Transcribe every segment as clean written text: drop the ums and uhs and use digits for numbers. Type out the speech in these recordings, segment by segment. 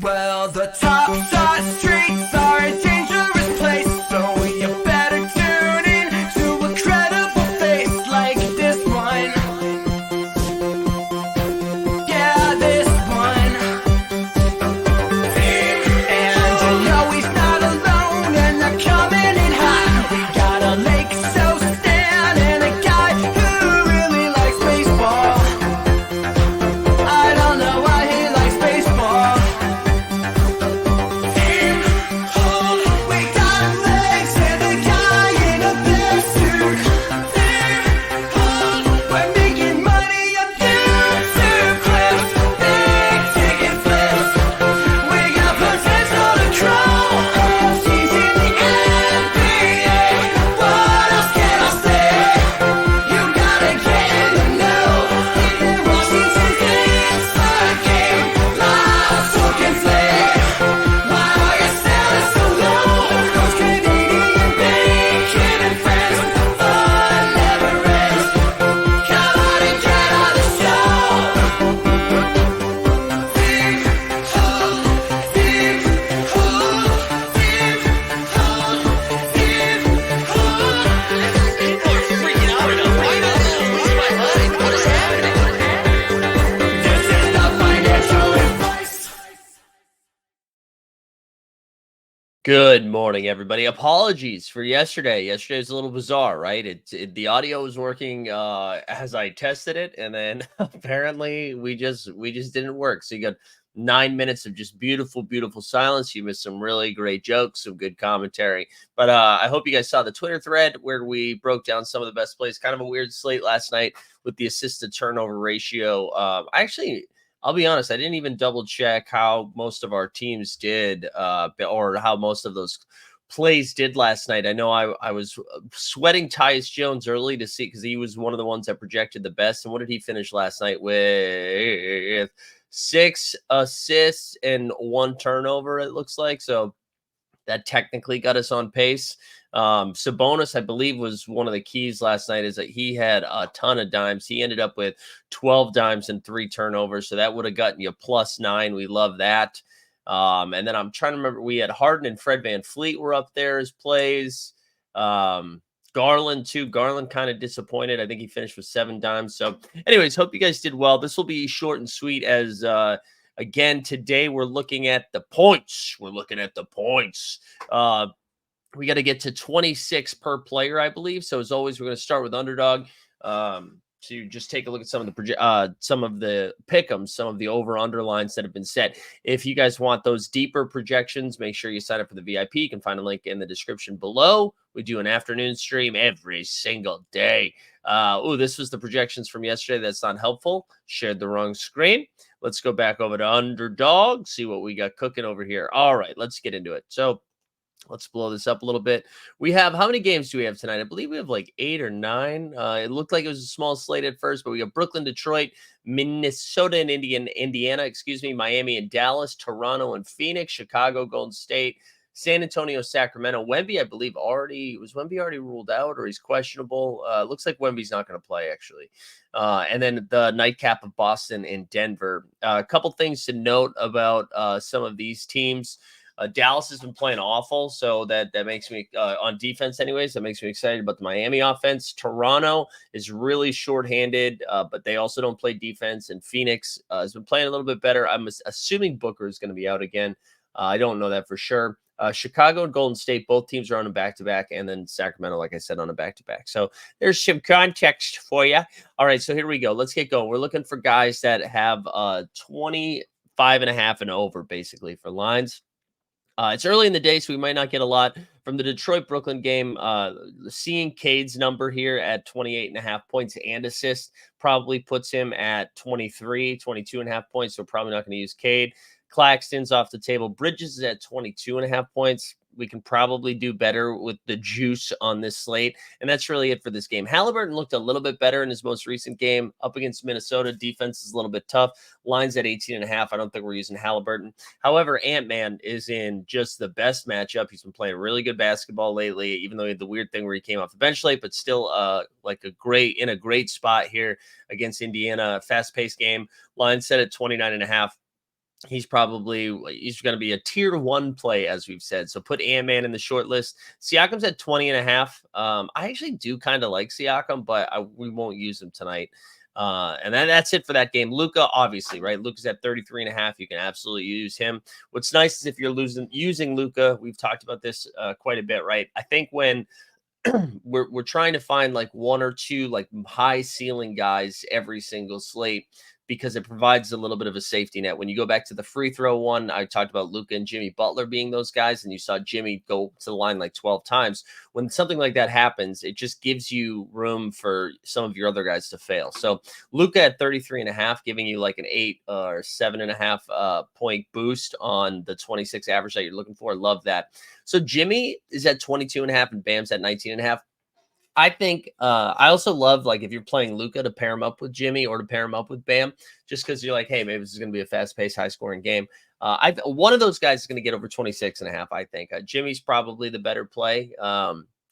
Well, the top side streets are a dangerous place, so you better tune in to a credible face like this one. Yeah, this one. And you know he's not alone, and they're coming in hot. We got a Lake so Stan and a guy who really likes baseball. I don't know why he likes baseball. We got legs and a guy in a bear suit. We're making money up YouTube clips, big ticket flips. We got potential to grow. AFC's in the NBA. What else can I say? You gotta get in the know. Even Washington's inside game. Live talking flag. Why are you selling so low? Those Canadian bacon and friends. Fun never ends. Come on and get on the show. Big hole, big hole, big hole, big hole. People are freaking out enough. I know. Lose my mind. What is happening? This is the financial advice. Good morning, everybody. Apologies for yesterday. Yesterday was a little bizarre, right? The audio was working as I tested it, and then apparently we just didn't work. So you got 9 minutes of just beautiful, beautiful silence. You missed some really great jokes, some good commentary. But I hope you guys saw the Twitter thread where we broke down some of the best plays. Kind of a weird slate last night with the assist to turnover ratio. I'll be honest, I didn't even double check how most of our teams did, or how most of those plays did last night. I know I was sweating Tyus Jones early to see because he was one of the ones that projected the best. And what did he finish last night with? 6 assists and 1 turnover, it looks like. So that technically got us on pace. Sabonis, I believe, was one of the keys last night, is that he had a ton of dimes. He ended up with 12 dimes and 3 turnovers. So that would have gotten you +9. We love that. And then I'm trying to remember, we had Harden and Fred VanVleet were up there as plays. Garland too. Garland kind of disappointed. I think he finished with 7 dimes. So anyways, hope you guys did well. This will be short and sweet as again, today we're looking at the points. We're looking at the points. We got to get to 26 per player, I believe. So as always, we're going to start with underdog. To just take a look at some of the pick'ems, some of the over/under lines that have been set. If you guys want those deeper projections, make sure you sign up for the VIP. You can find a link in the description below. We do an afternoon stream every single day. This was the projections from yesterday. That's not helpful. Shared the wrong screen. Let's go back over to underdog, see what we got cooking over here. All right, let's get into it. So let's blow this up a little bit. We have, how many games do we have tonight? I believe we have like 8 or 9. It looked like it was a small slate at first, but we got Brooklyn, Detroit, Minnesota, and Indiana, Miami and Dallas, Toronto and Phoenix, Chicago, Golden State, San Antonio, Sacramento. Wemby, I believe, was Wemby already ruled out, or he's questionable? Looks like Wemby's not going to play, actually. And then the nightcap of Boston and Denver. A couple things to note about some of these teams. Dallas has been playing awful, so that makes me, on defense anyways, that makes me excited about the Miami offense. Toronto is really shorthanded, but they also don't play defense, and Phoenix has been playing a little bit better. I'm assuming Booker is going to be out again. I don't know that for sure. Chicago and Golden State, both teams are on a back-to-back, and then Sacramento, like I said, on a back-to-back. So there's some context for you. All right, so here we go. Let's get going. We're looking for guys that have 25.5 and over, basically, for lines. It's early in the day, so we might not get a lot from the Detroit-Brooklyn game. Seeing Cade's number here at 28.5 points and assists probably puts him at 22.5 points, so probably not going to use Cade. Claxton's off the table. Bridges is at 22.5 points. We can probably do better with the juice on this slate. And that's really it for this game. Halliburton looked a little bit better in his most recent game up against Minnesota. Defense is a little bit tough. Line's at 18.5. I don't think we're using Halliburton. However, Ant-Man is in just the best matchup. He's been playing really good basketball lately, even though he had the weird thing where he came off the bench late, but still in a great spot here against Indiana. Fast-paced game. Line set at 29.5. He's going to be a tier 1 play, as we've said. So put Ant-Man in the short list. Siakam's at 20.5. I actually do kind of like Siakam, but we won't use him tonight. And then that's it for that game. Luka, obviously, right? Luka's at 33.5. You can absolutely use him. What's nice is if you're using Luka, we've talked about this quite a bit, right? I think when we're trying to find like one or two like high ceiling guys every single slate, because it provides a little bit of a safety net. When you go back to the free throw one, I talked about Luka and Jimmy Butler being those guys, and you saw Jimmy go to the line like 12 times. When something like that happens, it just gives you room for some of your other guys to fail. So Luka at 33.5, giving you like an 8 or 7.5 point boost on the 26 average that you're looking for. Love that. So Jimmy is at 22.5 and Bam's at 19.5. I think I also love, like, if you're playing Luka, to pair him up with Jimmy or to pair him up with Bam, just because you're like, hey, maybe this is going to be a fast-paced, high-scoring game. One of those guys is going to get over 26.5. I think Jimmy's probably the better play.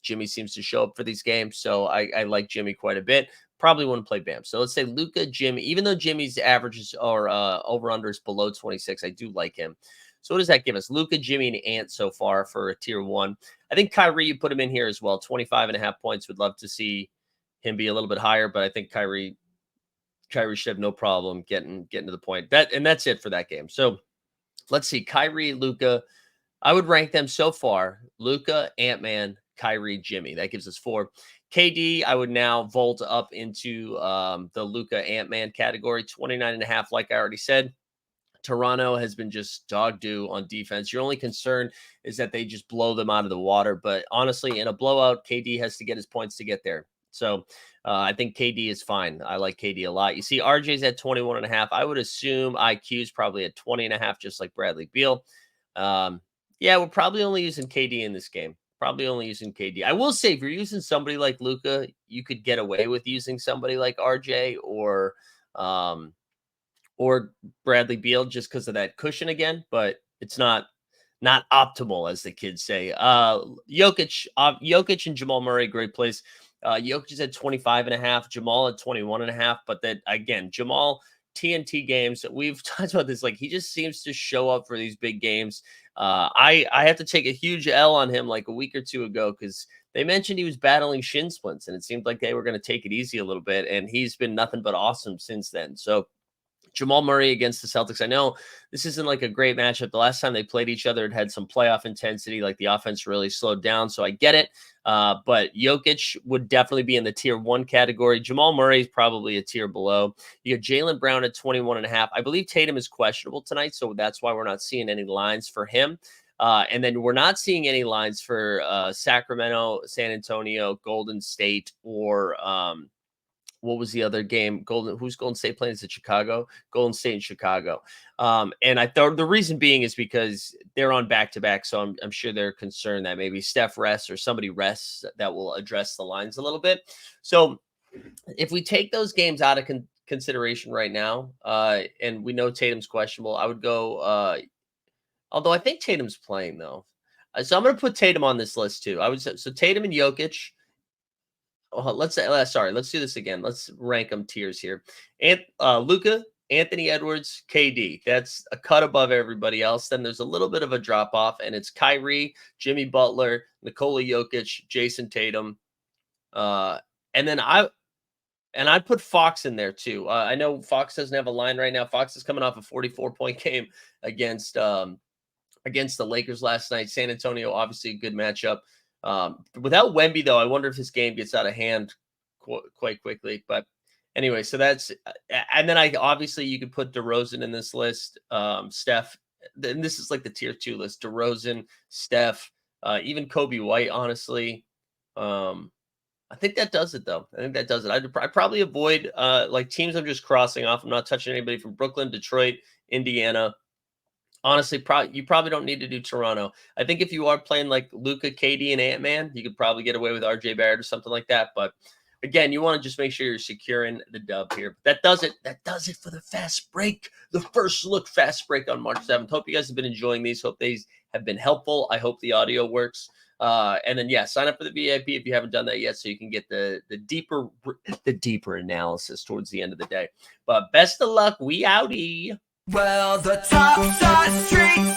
Jimmy seems to show up for these games, so I like Jimmy quite a bit. Probably wouldn't play Bam. So let's say Luka, Jimmy. Even though Jimmy's averages or over/under is below 26, I do like him. So what does that give us? Luka, Jimmy, and Ant so far for a tier 1. I think Kyrie, you put him in here as well. 25.5 points. Would love to see him be a little bit higher, but I think Kyrie should have no problem getting to the point. That's it for that game. So let's see. Kyrie, Luka. I would rank them so far: Luka, Ant-Man, Kyrie, Jimmy. That gives us 4. KD, I would now vault up into the Luka Ant-Man category. 29.5, like I already said. Toronto has been just dog doo on defense. Your only concern is that they just blow them out of the water. But honestly, in a blowout, KD has to get his points to get there. So I think KD is fine. I like KD a lot. You see, RJ's at 21.5. I would assume IQ is probably at 20.5, just like Bradley Beal. Yeah, we're probably only using KD in this game. Probably only using KD. I will say, if you're using somebody like Luka, you could get away with using somebody like RJ or Bradley Beal, just because of that cushion again, but it's not optimal, as the kids say. Jokic and Jamal Murray, great plays. Jokic is at 25.5, Jamal at 21.5. But that, again, Jamal, TNT games, we've talked about this. Like, he just seems to show up for these big games. I have to take a huge L on him like a week or two ago, because they mentioned he was battling shin splints, and it seemed like they were going to take it easy a little bit, and he's been nothing but awesome since then. So Jamal Murray against the Celtics. I know this isn't like a great matchup. The last time they played each other, it had some playoff intensity, like the offense really slowed down. So I get it. But Jokic would definitely be in the tier 1 category. Jamal Murray is probably a tier below. You got Jaylen Brown at 21.5. I believe Tatum is questionable tonight, so that's why we're not seeing any lines for him. And then we're not seeing any lines for Sacramento, San Antonio, Golden State, or what was the other game? Who's Golden State playing? Is it Chicago? Golden State and Chicago. And I thought the reason being is because they're on back-to-back. So I'm sure they're concerned that maybe Steph rests or somebody rests that will address the lines a little bit. So if we take those games out of consideration right now, and we know Tatum's questionable, I would go, although I think Tatum's playing though. So I'm going to put Tatum on this list too. I would say, so Tatum and Jokic. Let's say, let's do this again. Let's rank them tiers here. Luka, Anthony Edwards, KD. That's a cut above everybody else. Then there's a little bit of a drop off, and it's Kyrie, Jimmy Butler, Nikola Jokic, Jason Tatum. And then I'd put Fox in there too. I know Fox doesn't have a line right now. Fox is coming off a 44-point game against the Lakers last night. San Antonio, obviously a good matchup. Without Wemby, though, I wonder if this game gets out of hand quite quickly. But anyway, so that's and then obviously you could put DeRozan in this list. Steph, and this is like the tier 2 list: DeRozan, Steph, even Kobe White. Honestly, I think that does it, though. I think that does it. I'd probably avoid like teams I'm just crossing off. I'm not touching anybody from Brooklyn, Detroit, Indiana. Honestly, you probably don't need to do Toronto. I think if you are playing like Luka, KD, and Ant-Man, you could probably get away with RJ Barrett or something like that. But again, you want to just make sure you're securing the dub here. But that does it. That does it for the fast break. The first look fast break on March 7th. Hope you guys have been enjoying these. Hope these have been helpful. I hope the audio works. And then, yeah, sign up for the VIP if you haven't done that yet, so you can get the deeper analysis towards the end of the day. But best of luck. We outie. Well, the top side streets